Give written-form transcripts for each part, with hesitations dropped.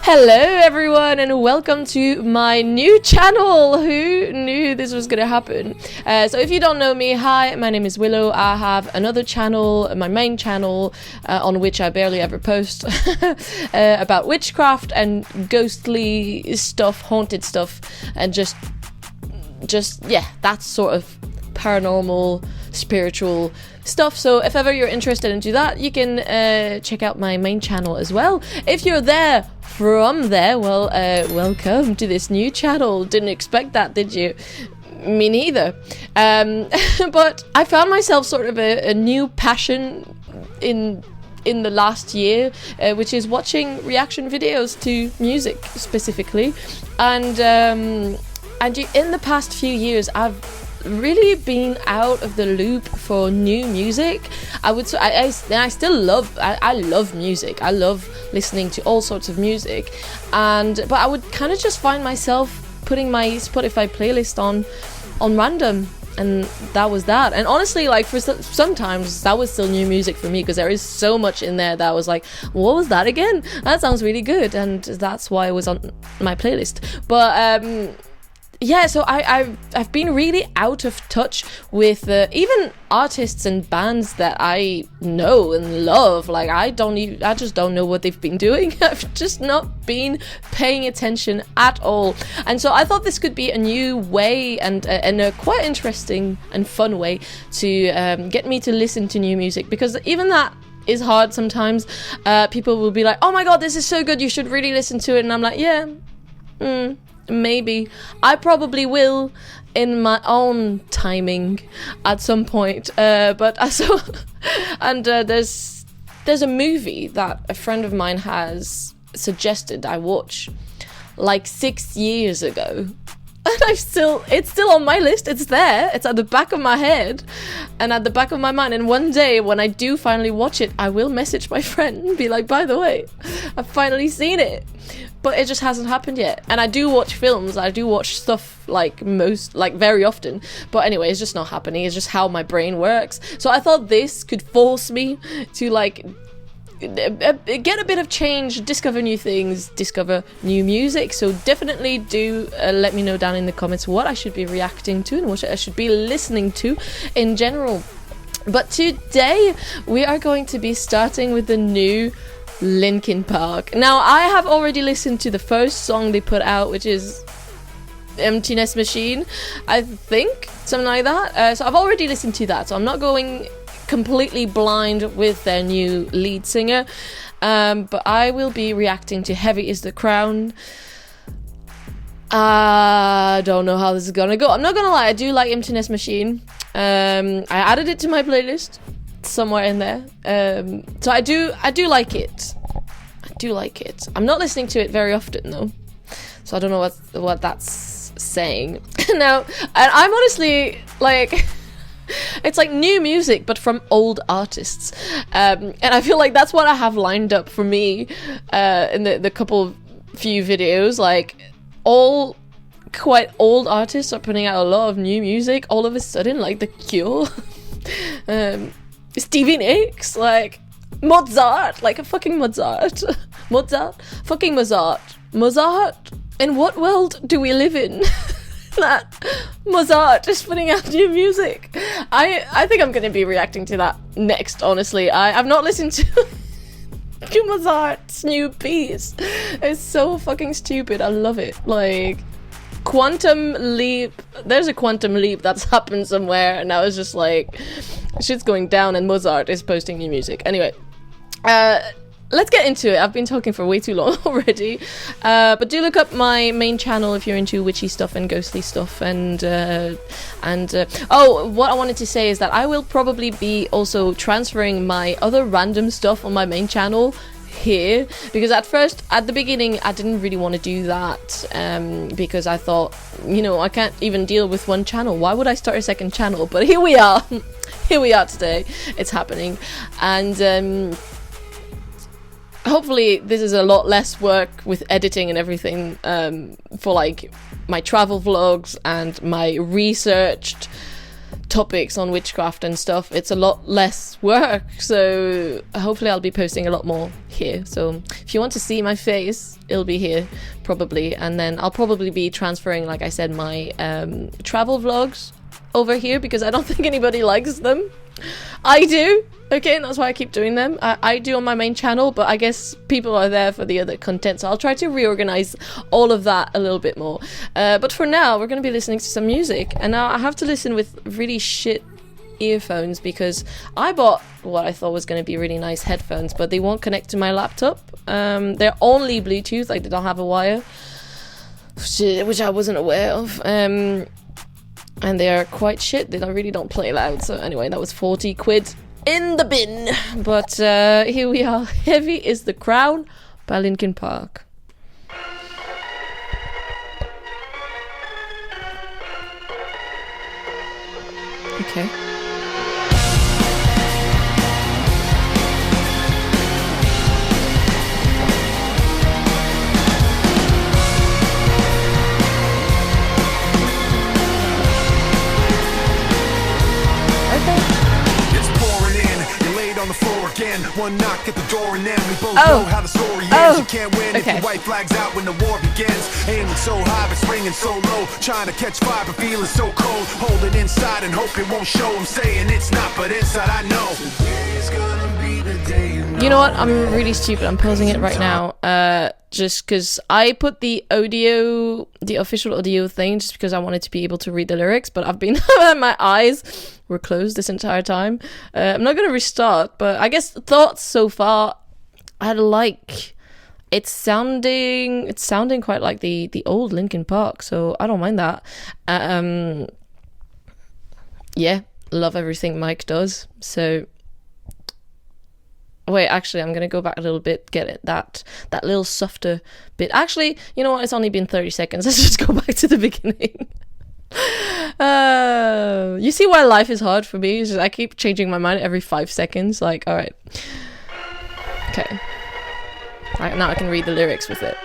Hello everyone and welcome to my new channel. Who knew this was gonna happen? So if you don't know me, hi, my name is Willow. I have another channel, my main channel, on which I barely ever post about witchcraft and ghostly stuff, haunted stuff, and just yeah, that sort of paranormal, spiritual stuff. So if ever you're interested into that, you can check out my main channel as well. If you're there from there, well, welcome to this new channel. Didn't expect that, did you? Me neither. But I found myself sort of a new passion in the last year, which is watching reaction videos to music specifically, and in the past few years I've really been out of the loop for new music. I still love music. I love listening to all sorts of music, but I would kind of just find myself putting my Spotify playlist on random, and that was that. And honestly, like, for sometimes that was still new music for me, because there is so much in there that I was like, what was that again? That sounds really good, and that's why it was on my playlist. But yeah, so I've been really out of touch with even artists and bands that I know and love. Like, I just don't know what they've been doing. I've just not been paying attention at all. And so I thought this could be a new way and a quite interesting and fun way to get me to listen to new music, because even that is hard sometimes. People will be like, oh my god, this is so good, you should really listen to it. And I'm like, yeah, maybe. I probably will in my own timing at some point. But I saw, and there's a movie that a friend of mine has suggested I watch like 6 years ago. And it's still on my list. It's there. It's at the back of my head and at the back of my mind. And one day when I do finally watch it, I will message my friend and be like, by the way, I've finally seen it. But it just hasn't happened yet. And I do watch films. I do watch stuff very often. But anyway, it's just not happening. It's just how my brain works. So I thought this could force me to get a bit of change, discover new things, discover new music. So definitely do let me know down in the comments what I should be reacting to and what I should be listening to in general. But today we are going to be starting with the new Linkin Park. Now, I have already listened to the first song they put out, which is Emptiness Machine, I think, something like that. So I've already listened to that, so I'm not going completely blind with their new lead singer, but I will be reacting to Heavy is the Crown. I don't know how this is gonna go. I'm not gonna lie, I do like Emptiness Machine. I added it to my playlist somewhere in there, so I do like it. I do like it. I'm not listening to it very often though, so I don't know what that's saying. Now, and I'm honestly like, it's like new music but from old artists, and I feel like that's what I have lined up for me in the few videos. Like, all quite old artists are putting out a lot of new music all of a sudden, like The Cure, Stevie Nicks, like Mozart, like a fucking Mozart. Fucking Mozart. In what world do we live in? That Mozart is putting out new music. I think I'm going to be reacting to that next, honestly. I've not listened to Mozart's new piece. It's so fucking stupid. I love it. Like, quantum leap. There's a quantum leap that's happened somewhere, and I was just like, shit's going down and Mozart is posting new music. Anyway, let's get into it. I've been talking for way too long already, but do look up my main channel if you're into witchy stuff and ghostly stuff. And oh, what I wanted to say is that I will probably be also transferring my other random stuff on my main channel here, because at the beginning I didn't really want to do that, because I thought, I can't even deal with one channel. Why would I start a second channel? But here we are. Here we are today. It's happening. And hopefully this is a lot less work with editing and everything, for like my travel vlogs and my researched topics on witchcraft and stuff, it's a lot less work. So hopefully I'll be posting a lot more here. So if you want to see my face, it'll be here probably, and then I'll probably be transferring, like I said, my travel vlogs over here because I don't think anybody likes them. I do, okay, and that's why I keep doing them. I do on my main channel, but I guess people are there for the other content, so I'll try to reorganize all of that a little bit more. But for now, we're going to be listening to some music, and now I have to listen with really shit earphones because I bought what I thought was going to be really nice headphones, but they won't connect to my laptop. They're only Bluetooth, like they don't have a wire, which I wasn't aware of. And they are quite shit. They really don't play loud. So anyway, that was 40 quid in the bin. But here we are. Heavy is the Crown by Linkin Park. Okay. On the floor again, one knock at the door and then we both know how the story ends. You can't win if your white flag's out when the war begins. Aiming so high but springing so low, trying to catch fire but feeling so cold. Hold it inside and hope it won't show. I'm saying it's not, but inside I know. Today's gonna be the day. You know what? I'm really stupid. I'm pausing it right now. Just because I put the audio, the official audio thing, just because I wanted to be able to read the lyrics, but I've been, my eyes were closed this entire time. I'm not going to restart, but I guess thoughts so far, I like, it's sounding quite like the old Linkin Park, so I don't mind that. Yeah, love everything Mike does, so... Wait, actually, I'm going to go back a little bit, get it, that little softer bit. Actually, you know what? It's only been 30 seconds. Let's just go back to the beginning. You see why life is hard for me? It's just, I keep changing my mind every 5 seconds. Like, all right. Okay. Right, now I can read the lyrics with it.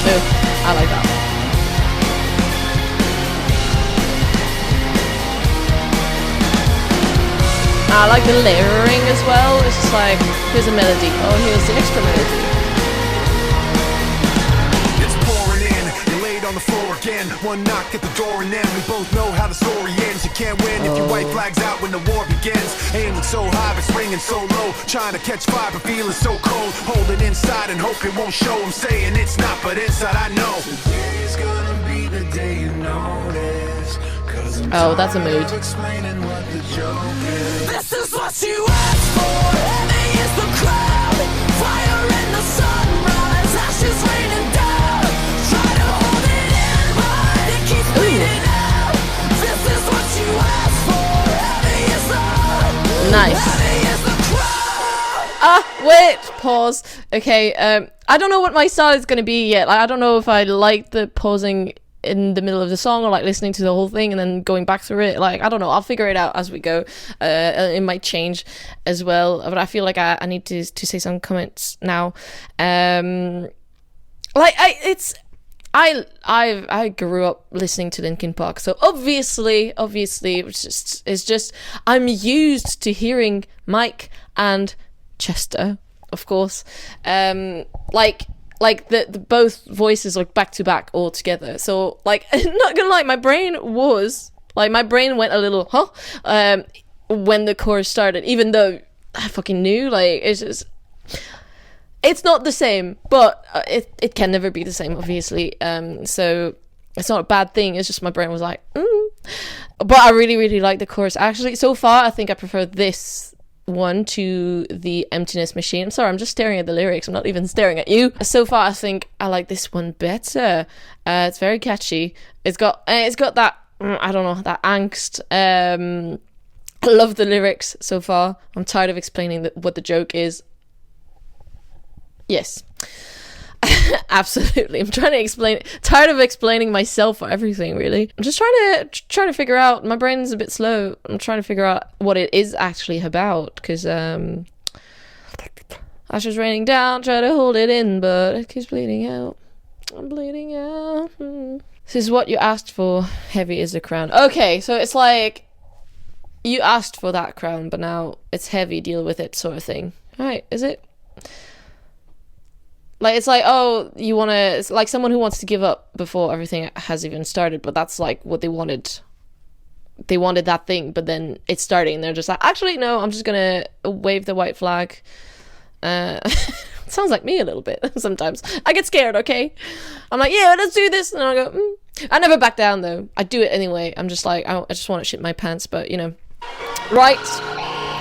Oh, I like that. I like the layering as well. It's just like, here's a melody. Oh, here's the extra melody. It's pouring in. You're laid on the floor again. One knock at the door and then we both know how the story ends. You can't win if your white flag's out when the war begins. Aiming so high but springing so low, trying to catch fire but feeling so cold. Hold it inside and hope it won't show. I'm saying it's not, but inside I know. Today's gonna be the day you notice. Oh, that's a mood. This is what you asked for. Heavy is the crowd. Fire in the sunrise. Ashes raining down. Try to hold it in, but it keeps bleeding out. This is what you asked for. Heavy is the nice. Heavy is the crowd. Ah, wait, pause. Okay, I don't know what my style is going to be yet. Like, I don't know if I like the pausing in the middle of the song or like listening to the whole thing and then going back through it. Like, I don't know, I'll figure it out as we go. It might change as well, but I feel like I need to say some comments now. I grew up listening to Linkin Park, so obviously it's just I'm used to hearing Mike and Chester, of course, like the both voices like back to back all together. So like, not gonna lie, my brain went a little when the chorus started, even though I fucking knew, like, it's not the same, but it can never be the same, obviously. So it's not a bad thing, it's just my brain was like, But I really, really like the chorus. Actually, so far, I think I prefer this one to the Emptiness Machine. I'm sorry, I'm just staring at the lyrics. I'm not even staring at you. So far, I think I like this one better. It's very catchy. It's got that, I don't know, that angst. I love the lyrics so far. I'm tired of explaining what the joke is. Yes. Absolutely. I'm trying to explain, tired of explaining myself for everything, really. I'm just trying to figure out, my brain's a bit slow. I'm trying to figure out what it is actually about, because ashes raining down, try to hold it in, but it keeps bleeding out. I'm bleeding out. This is what you asked for. Heavy is the crown. Okay, so it's like you asked for that crown, but now it's heavy. Deal with it, sort of thing. All right, is it? Like, it's like, oh, you want to... It's like someone who wants to give up before everything has even started, but that's, like, what they wanted. They wanted that thing, but then it's starting, and they're just like, actually, no, I'm just going to wave the white flag. Sounds like me a little bit, sometimes. I get scared, okay? I'm like, yeah, let's do this, and I go, I never back down, though. I do it anyway. I'm just like, I just want to shit my pants, but, you know. Right.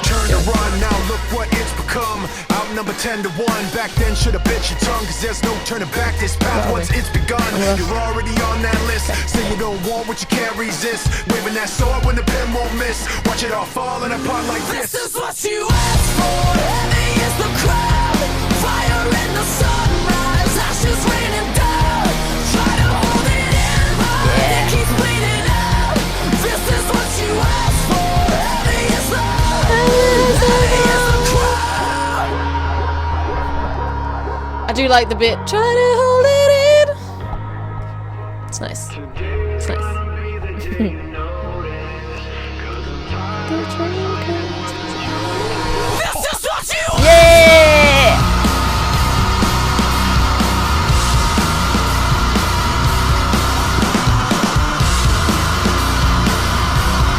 Turn to run, now look what it's become. Outnumber 10 to 1. Back then should've bit your tongue, cause there's no turning back this path once it's begun. You're already on that list. Say you don't want what you can't resist. Waving that sword when the pen won't miss. Watch it all falling apart like this. This is what you asked for. Heavy is the crowd. Fire in the sunrise. Ashes raining down. Try to hold it in, but it keeps bleeding out. This is what you asked for. Heavy is the crowd. I do like the bit, try to hold it in. It's nice. It's nice. This is what you Yeah!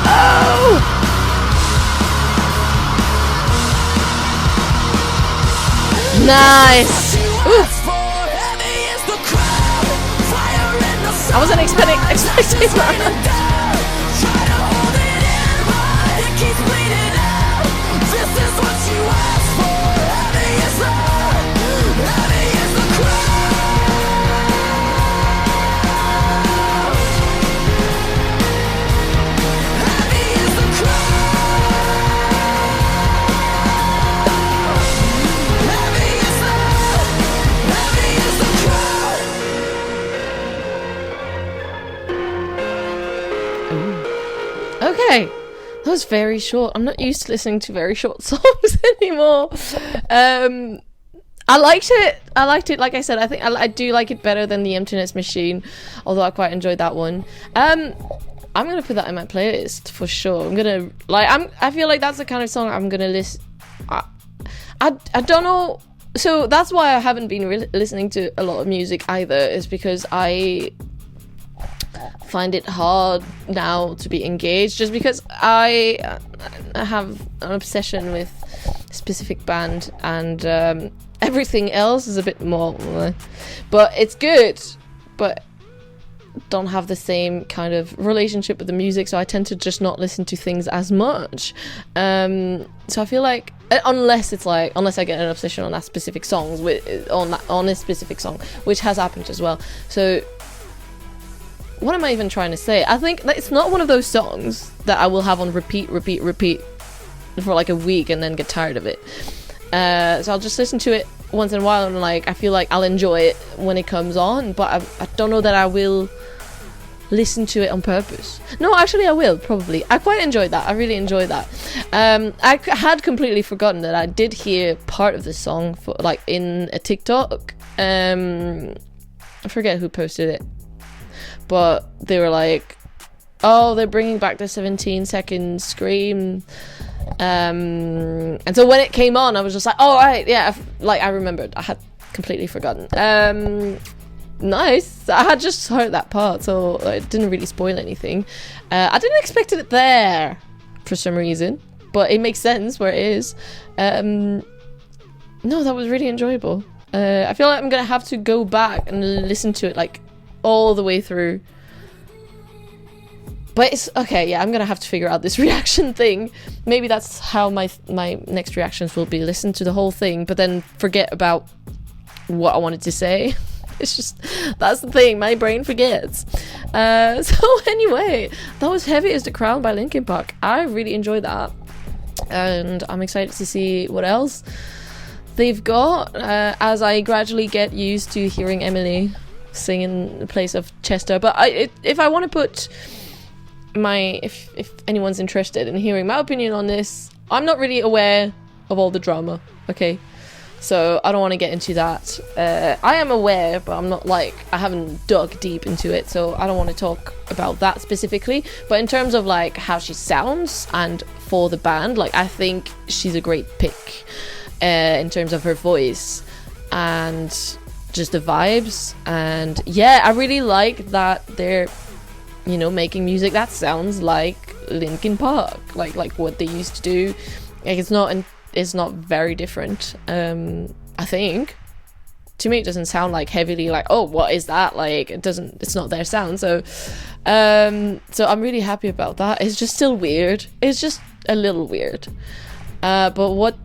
Oh! Nice! Ooh. I wasn't expecting that. Okay, that was very short. I'm not used to listening to very short songs anymore. I liked it. Like I said, I think I do like it better than the Emptiness Machine, although I quite enjoyed that one. I'm gonna put that in my playlist for sure. I feel like that's the kind of song I'm gonna listen. I don't know. So that's why I haven't been listening to a lot of music either, is because I find it hard now to be engaged, just because I have an obsession with a specific band, and everything else is a bit more, but it's good, but don't have the same kind of relationship with the music, so I tend to just not listen to things as much. So I feel like, unless I get an obsession on that specific songs on a specific song, which has happened as well. So what am I even trying to say? I think that it's not one of those songs that I will have on repeat for like a week and then get tired of it. So I'll just listen to it once in a while, and like I feel like I'll enjoy it when it comes on, but I don't know that I will listen to it on purpose. No, actually I will, probably. I quite enjoyed that. I really enjoyed that. I had completely forgotten that I did hear part of the song in a TikTok. I forget who posted it, but they were like, oh, they're bringing back the 17-second scream. And so when it came on, I was just like, oh, right, yeah, I remembered. I had completely forgotten. Nice. I had just heard that part, so it didn't really spoil anything. I didn't expect it there for some reason, but it makes sense where it is. No, that was really enjoyable. I feel like I'm gonna have to go back and listen to it like all the way through. But it's okay, yeah, I'm gonna have to figure out this reaction thing. Maybe that's how my next reactions will be. Listen to the whole thing, but then forget about what I wanted to say. It's just, that's the thing, my brain forgets. So anyway, that was Heavy as the Crown by Linkin Park. I really enjoyed that, and I'm excited to see what else they've got as I gradually get used to hearing Emily sing in the place of Chester. But if I want to put if anyone's interested in hearing my opinion on this, I'm not really aware of all the drama, okay? So I don't want to get into that. I am aware, but I'm not like, I haven't dug deep into it, so I don't want to talk about that specifically. But in terms of like how she sounds and for the band, like I think she's a great pick in terms of her voice and just the vibes. And yeah, I really like that they're, you know, making music that sounds like Linkin Park, like what they used to do. Like it's not very different. I think to me it doesn't sound like heavily like, oh, what is that, like it's not their sound. So I'm really happy about that. It's just still weird, it's just a little weird, but what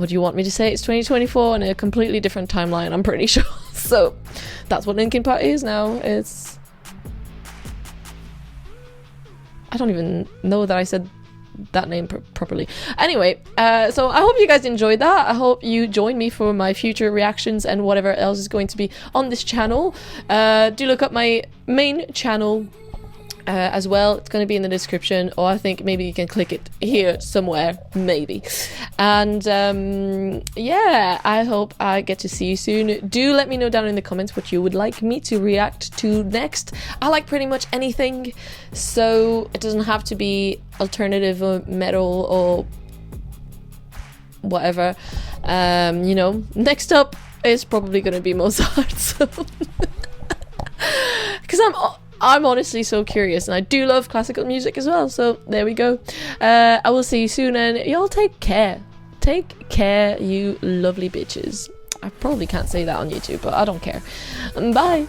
do you want me to say? It's 2024 and a completely different timeline, I'm pretty sure. So that's what Linkin Park is now. I don't even know that I said that name properly. Anyway, so I hope you guys enjoyed that. I hope you join me for my future reactions and whatever else is going to be on this channel. Do look up my main channel as well. It's going to be in the description, or I think maybe you can click it here somewhere, maybe. And yeah, I hope I get to see you soon. Do let me know down in the comments what you would like me to react to next. I like pretty much anything, so it doesn't have to be alternative or metal or whatever. You know, next up is probably going to be Mozart, so because I'm honestly so curious, and I do love classical music as well, so there we go. I will see you soon, and y'all take care. Take care, you lovely bitches. I probably can't say that on YouTube, but I don't care. Bye.